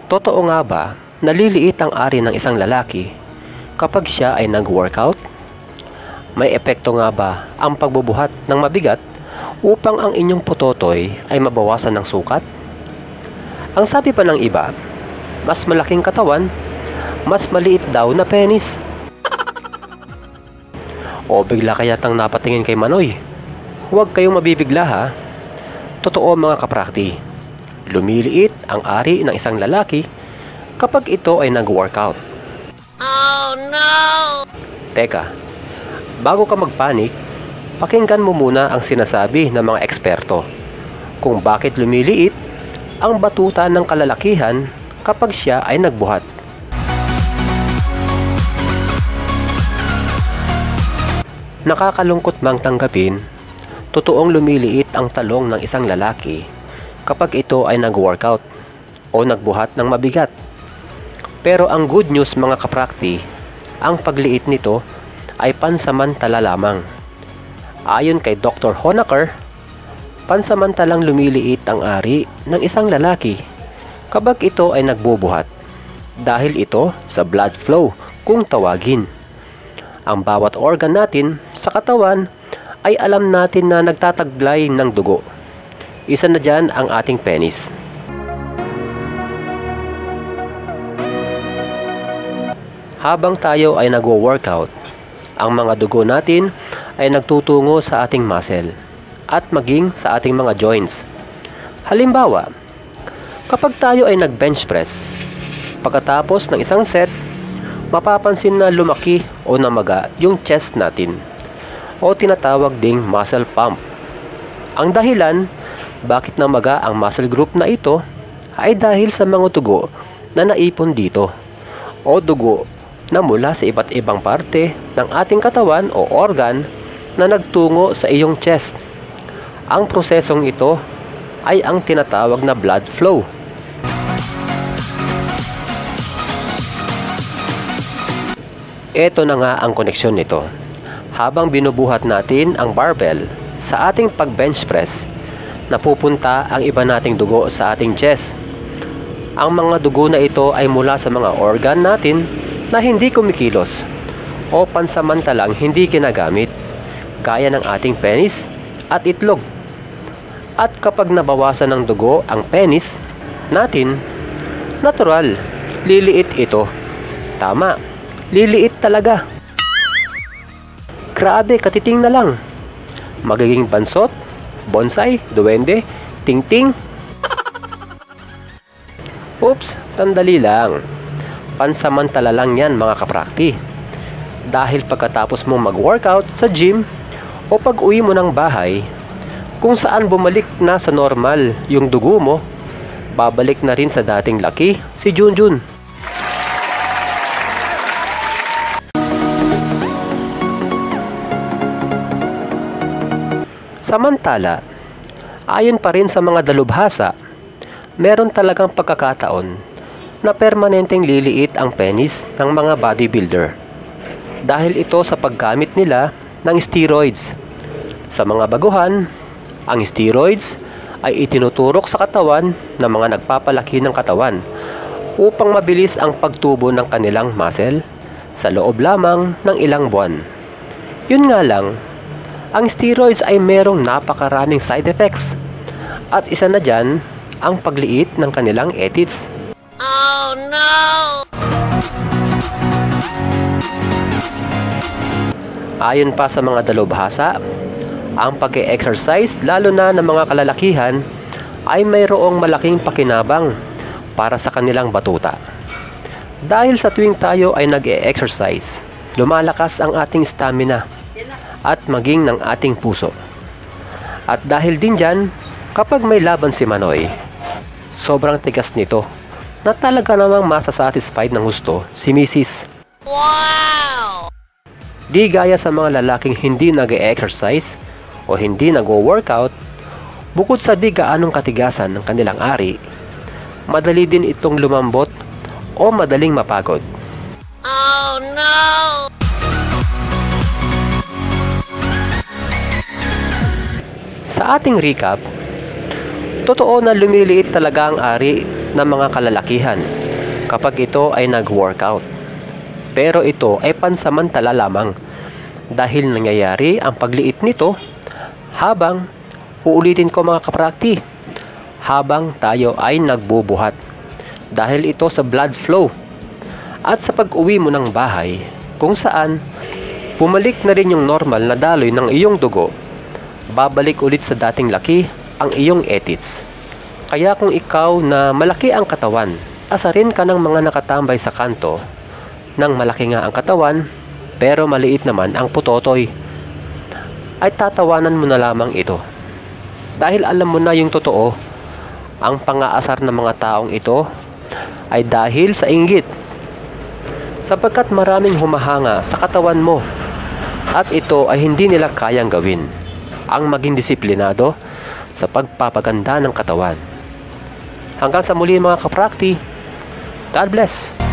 Totoo nga ba naliliit ang ari ng isang lalaki kapag siya ay nag-workout? May epekto nga ba ang pagbubuhat ng mabigat upang ang inyong putotoy ay mabawasan ng sukat? Ang sabi pa ng iba, mas malaking katawan, mas maliit daw na penis. O bigla kayatang napatingin kay Manoy? Huwag kayong mabibigla ha. Totoo mga kaprakti, lumiliit ang ari ng isang lalaki kapag ito ay nag-workout. Oh no! Teka, bago ka magpanik, pakinggan mo muna ang sinasabi ng mga eksperto kung bakit lumiliit ang batuta ng kalalakihan kapag siya ay nagbuhat. Nakakalungkot mang tanggapin, totoong lumiliit ang talong ng isang lalaki kapag ito ay nag-workout o nagbuhat ng mabigat. Pero ang good news mga kaprakti, ang pagliit nito ay pansamantala lamang. Ayon kay Dr. Honaker, pansamantalang lumiliit ang ari ng isang lalaki kapag ito ay nagbubuhat dahil ito sa blood flow kung tawagin. Ang bawat organ natin sa katawan ay alam natin na nagtataglay ng dugo. Isa na dyan ang ating penis. Habang tayo ay nagwo-workout, ang mga dugo natin ay nagtutungo sa ating muscle at maging sa ating mga joints. Halimbawa, kapag tayo ay nag-bench press, pagkatapos ng isang set, mapapansin na lumaki o namaga yung chest natin o tinatawag ding muscle pump. Ang dahilan bakit namaga ang muscle group na ito ay dahil sa mga dugo na naipon dito o dugo na mula sa iba't ibang parte ng ating katawan o organ na nagtungo sa iyong chest. Ang prosesong ito ay ang tinatawag na blood flow. Ito na nga ang koneksyon nito. Habang binubuhat natin ang barbell sa ating pag-bench press, napupunta ang iba nating dugo sa ating chest. Ang mga dugo na ito ay mula sa mga organ natin na hindi kumikilos o pansamantalang hindi ginagamit, gaya ng ating penis at itlog. At kapag nabawasan ng dugo ang penis natin, natural, liliit ito. Tama, liliit talaga. Grabe, katiting na lang. Magiging bansot, bonsai, duwende, tingting. Oops, sandali lang. Pansamantala lang yan mga kaprakti. Dahil pagkatapos mo mag-workout sa gym o pag-uwi mo ng bahay, kung saan bumalik na sa normal yung dugo mo, babalik na rin sa dating laki si Junjun. Samantala, ayon pa rin sa mga dalubhasa, meron talagang pagkakataon na permanenteng liliit ang penis ng mga bodybuilder dahil ito sa paggamit nila ng steroids. Sa mga baguhan, ang steroids ay itinuturok sa katawan ng mga nagpapalaki ng katawan upang mabilis ang pagtubo ng kanilang muscle sa loob lamang ng ilang buwan. Yun nga lang, ang steroids ay merong napakaraming side effects at isa na dyan ang pagliit ng kanilang ethics. Oh no! Ayon pa sa mga dalubhasa, ang pag-e-exercise lalo na ng mga kalalakihan ay mayroong malaking pakinabang para sa kanilang batuta. Dahil sa tuwing tayo ay nag-e-exercise, lumalakas ang ating stamina at maging ng ating puso. At dahil din dyan, kapag may laban si Manoy, sobrang tigas nito na talaga namang masasatisfied ng gusto si Mrs. Wow! Di gaya sa mga lalaking hindi nag-e-exercise o hindi nag-workout, bukod sa di gaanong katigasan ng kanilang ari, madali din itong lumambot o madaling mapagod. Oh no! Sa ating recap, totoo na lumiliit talaga ang ari ng mga kalalakihan kapag ito ay nag-workout. Pero ito ay pansamantala lamang dahil nangyayari ang pagliit nito habang, uulitin ko mga kaprakti, habang tayo ay nagbubuhat. Dahil ito sa blood flow at sa pag-uwi mo ng bahay kung saan bumalik na rin yung normal na daloy ng iyong dugo, babalik ulit sa dating laki ang iyong ethics. Kaya kung ikaw na malaki ang katawan, asarin ka ng mga nakatambay sa kanto nang malaki nga ang katawan pero maliit naman ang putotoy, ay tatawanan mo na lamang ito. Dahil alam mo na yung totoo, ang pang-aasar ng mga taong ito ay dahil sa inggit, sapagkat maraming humahanga sa katawan mo at ito ay hindi nila kayang gawin ang maging disiplinado sa pagpapaganda ng katawan. Hanggang sa muli mga kaprakti, God bless!